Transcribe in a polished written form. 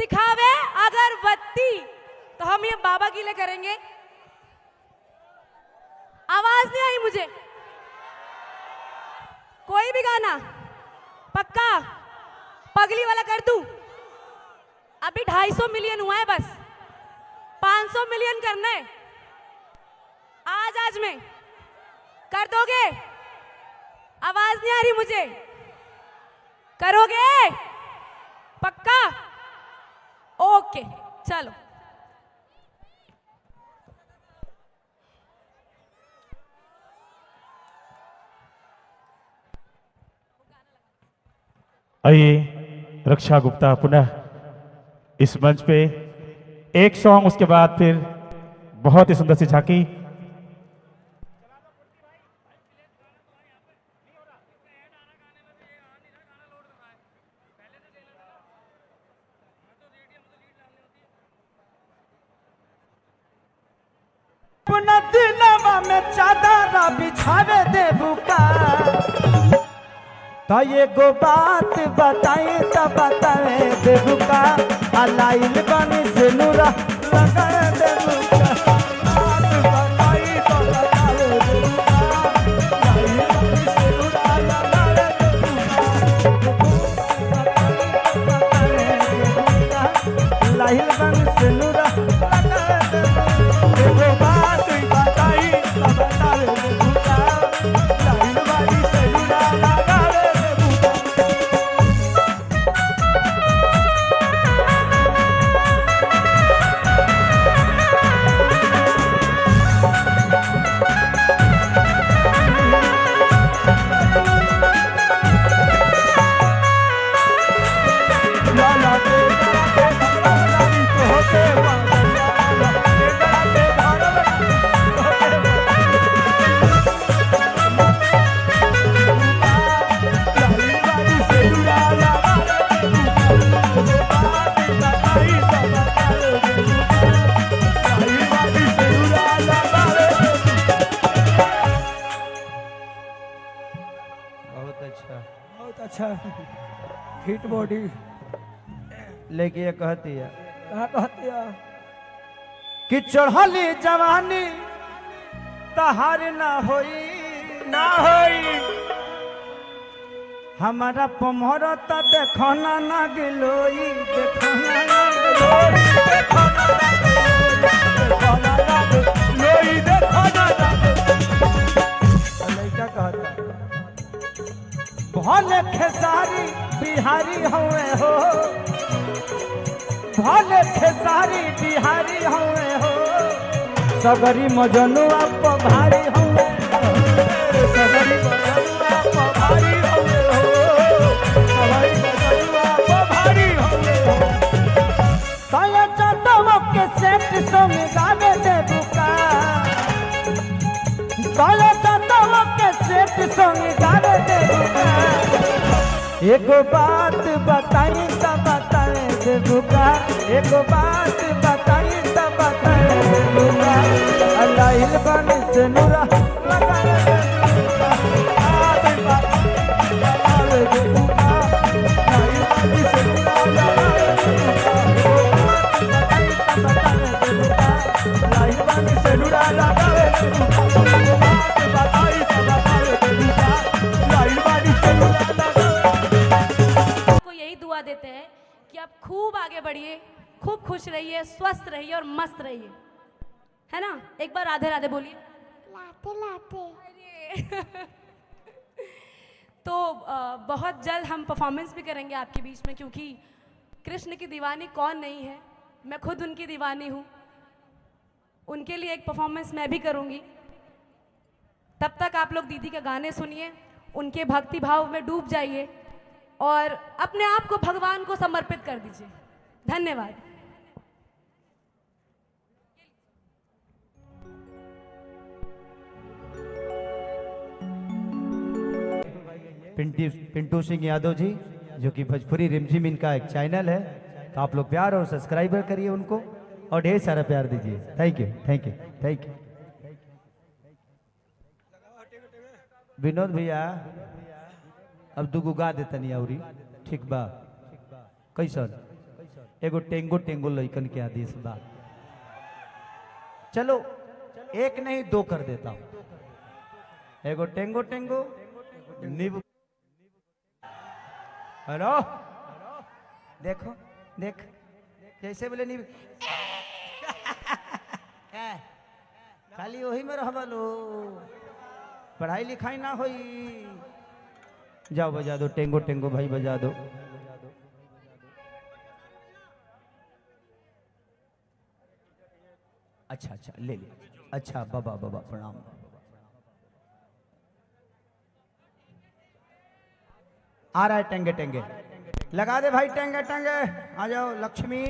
दिखावे अगरबत्ती, तो हम ये बाबा के लिए करेंगे। आवाज नहीं आई मुझे। कोई भी गाना पक्का पगली वाला कर दूं? अभी 250 मिलियन हुआ है, बस 500 मिलियन करना है। आज में कर दोगे? आवाज नहीं आ रही मुझे। करोगे पक्का? ओके चलो। आइए रक्षा गुप्ता पुनः इस मंच पे, एक सॉन्ग उसके बाद फिर बहुत ही सुंदर सी झांकी। दिलवा में चादरा बिछावे देबू का, तो एगो बात बताई तो बतावे देबू का, अलाइल बनी से नूरा लगा देबू का, बात बताई तो बतावे देबू का, अलाइल बनी से नूरा लगा देबू का, अलाइल बनी से नूरा लगा देबू का, बात बताई तो बतावे देबू का, अलाइल बनी से नूरा लगा फिट बॉडी लेके ये कहती है कहा कहती है कि चढ़ली जवानी तहार ना होई ना होई, हमारा पमहर त देखना ना गिलोई, देखना ना गिलोई, देखना ना गिलोई, देखना ना लइका कहता भले खेसारी बिहारी हुए हो, भले खेसारी बिहारी हुए हो, सगरी मजनुआ भारी हुए हो, सगरी मजनुआ भारी हुए हो, सगरी मजनुआ भारी हुए हो, ताया चाटवा के सेट संग गावे देबू का, ताया चाटवा के सेट संग गावे देबू का, एगो बात बताई तो बताए देबू का, एगो बात बताई तो बताए देबू का, अलाइल बनी से नूरा लगा देबू का, बात बताए देबू का, अलाइल बनी से नूरा लगा देबू का, बताई तो बताए देबू का, अलाइल बनी से नूरा लगा देबू का, बात बताई तो बताए देबू का, अलाइल बनी से नूरा लगा देते हैं कि आप खूब आगे बढ़िए, खूब खुश रहिए, स्वस्थ रहिए और मस्त रहिए, है ना। एक बार राधे राधे बोलिए। लाते लाते तो बहुत जल्द हम परफॉर्मेंस भी करेंगे आपके बीच में, क्योंकि कृष्ण की दीवानी कौन नहीं है, मैं खुद उनकी दीवानी हूँ। उनके लिए एक परफॉर्मेंस मैं भी करूँगी। तब तक आप लोग दीदी के गाने सुनिए, उनके भक्ति भाव में डूब जाइए और अपने आप को भगवान को समर्पित कर दीजिए। धन्यवाद। पिंटू सिंह यादव जी, जो कि भोजपुरी रिमझिम इनका एक चैनल है, तो आप लोग प्यार और सब्सक्राइबर करिए उनको और ढेर सारा प्यार दीजिए। Thank you thank you thank you. Vinod भैया अब दुगो गा देता नहीं औरी, ठीक बा कैसन? एगो टेंगो टेंगो लइकन के आदेश बा। चलो एक नहीं दो कर देता हूं। एगो टेंगो टेंगो नींबू। हेलो देखो देख जैसे बोले नींबू खाली वही में रह लो, पढ़ाई लिखाई ना होई। जाओ बजा दो टेंगो टेंगो भाई बजा दो। अच्छा अच्छा ले ले। अच्छा बाबा बाबा प्रणाम। आ रहा है टेंगे टेंगे, लगा दे भाई टेंगे टेंगे। आ जाओ लक्ष्मी।